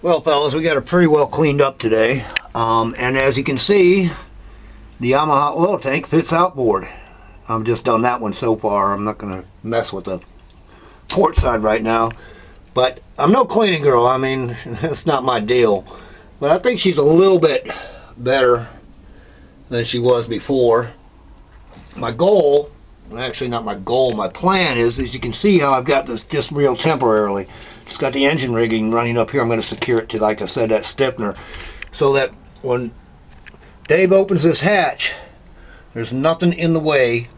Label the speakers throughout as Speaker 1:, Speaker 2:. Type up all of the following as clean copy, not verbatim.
Speaker 1: Well, fellas, we got her pretty well cleaned up today. And as you can see, the Yamaha oil tank fits outboard. I've just done that one so far. I'm not going to mess with the port side right now. But I'm no cleaning girl. I mean, that's not my deal. But I think she's a little bit better than she was before. My goal, actually not my goal, my plan is, as you can see how I've got this just real temporarily. Just got the engine rigging running up here. I'm going to secure it to, like I said, that stiffener, so that when Dave opens this hatch, there's nothing in the way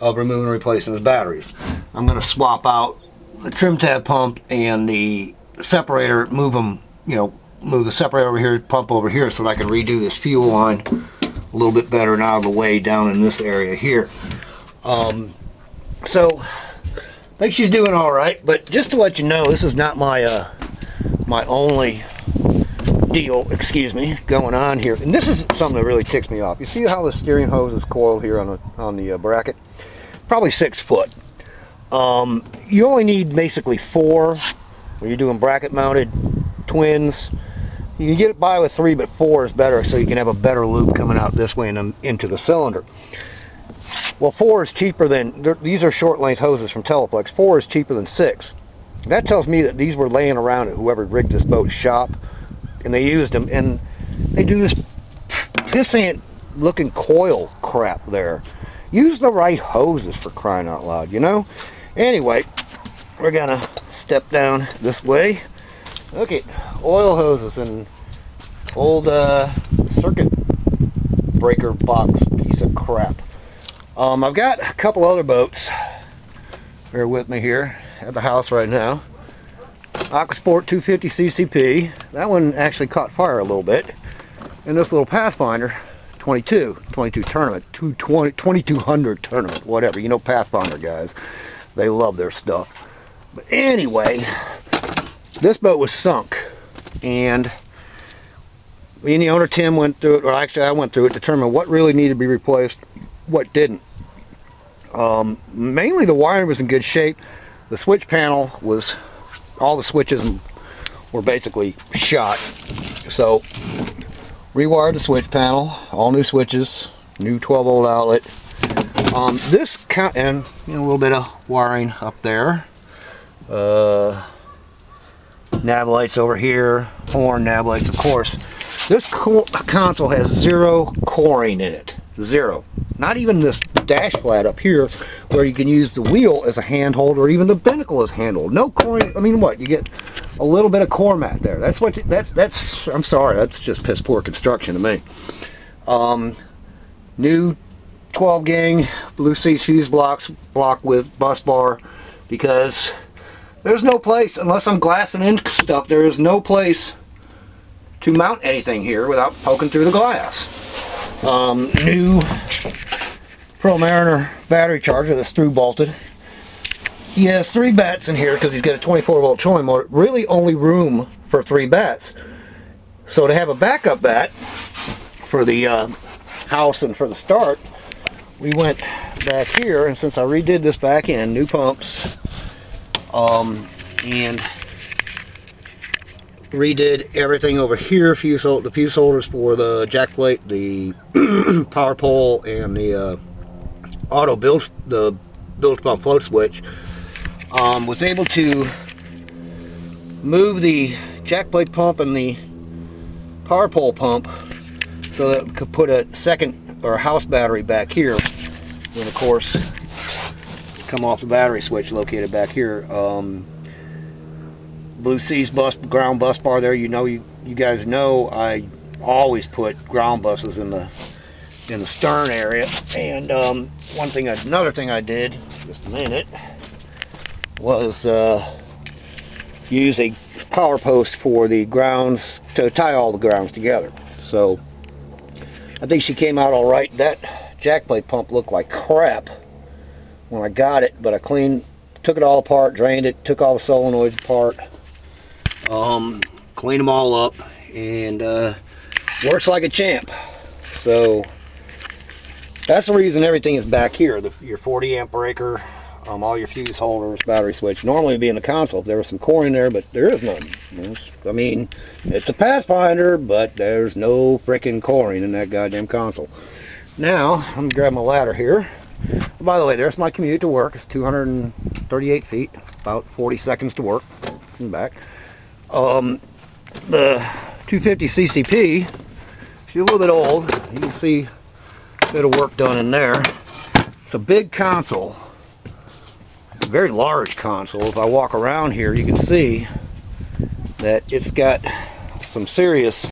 Speaker 1: of removing and replacing his batteries. I'm going to swap out the trim tab pump and the separator, move them, you know, move the separator over here, pump over here, so that I can redo this fuel line a little bit better and out of the way down in this area here. So I think she's doing all right, but just to let you know, this is not my my only deal, excuse me, going on here. And this is something that really ticks me off. You see how the steering hose is coiled here on the bracket? Probably 6 foot. You only need basically 4 when you're doing bracket mounted twins. You can get it by with 3, but 4 is better, so you can have a better loop coming out this way and into the cylinder. Well, 4 is cheaper than, these are short length hoses from Teleflex. 4 is cheaper than 6. That tells me that these were laying around at whoever rigged this boat's shop, and they used them, and they do this pissant looking coil crap there. Use the right hoses, for crying out loud, you know? Anyway, we're gonna step down this way. Look at oil hoses and old circuit breaker box piece of crap. I've got a couple other boats. Bear with me here at the house right now. Aquasport 250 CCP. That one actually caught fire a little bit. And this little Pathfinder 22 tournament, 2200 tournament, whatever. You know Pathfinder guys, they love their stuff. But anyway, this boat was sunk, and me and the owner Tim went through it, or actually I went through it, determined what really needed to be replaced, what didn't. Mainly the wiring was in good shape. The switch panel was, all the switches were basically shot. So rewired the switch panel, all new switches, new 12-volt outlet. This and you know, a little bit of wiring up there. Nav lights over here, horn nav lights, of course. This console has 0 coring in it. 0. Not even this dash flat up here where you can use the wheel as a handhold, or even the binnacle as a handhold. No coring. I mean, what? You get a little bit of core mat there. That's what that's I'm sorry, that's just piss poor construction to me. New 12 gang Blue Sea fuse block with bus bar, because there's no place, unless I'm glassing in stuff, there is no place to mount anything here without poking through the glass. New Pro Mariner battery charger that's through bolted. He has 3 bats in here because he's got a 24-volt trolling motor. Really only room for 3 bats. So to have a backup bat for the house and for the start, we went back here, and since I redid this back end, new pumps, and redid everything over here, the fuse holders for the jack plate, the power pole, and the auto build pump float switch. Was able to move the jack plate pump and the power pole pump so that we could put a second or a house battery back here. And of course, come off the battery switch located back here. Blue Sea's ground bus bar there. You know, you guys know I always put ground buses in the stern area. And another thing I did, just a minute, was use a power post for the grounds to tie all the grounds together. So I think she came out all right. That jack plate pump looked like crap when I got it, but I took it all apart, drained it, took all the solenoids apart, cleaned them all up, and works like a champ. So that's the reason everything is back here. Your 40 amp breaker, all your fuse holders, battery switch. Normally it'd be in the console if there was some core in there, but there is none. Yes. I mean, it's a Pathfinder, but there's no frickin' coring in that goddamn console. Now, I'm going to grab my ladder here. By the way, there's my commute to work. It's 238 feet, about 40 seconds to work and back. The 250 CCP, she's a little bit old. You can see a bit of work done in there. It's a big console, a very large console. If I walk around here, you can see that it's got some serious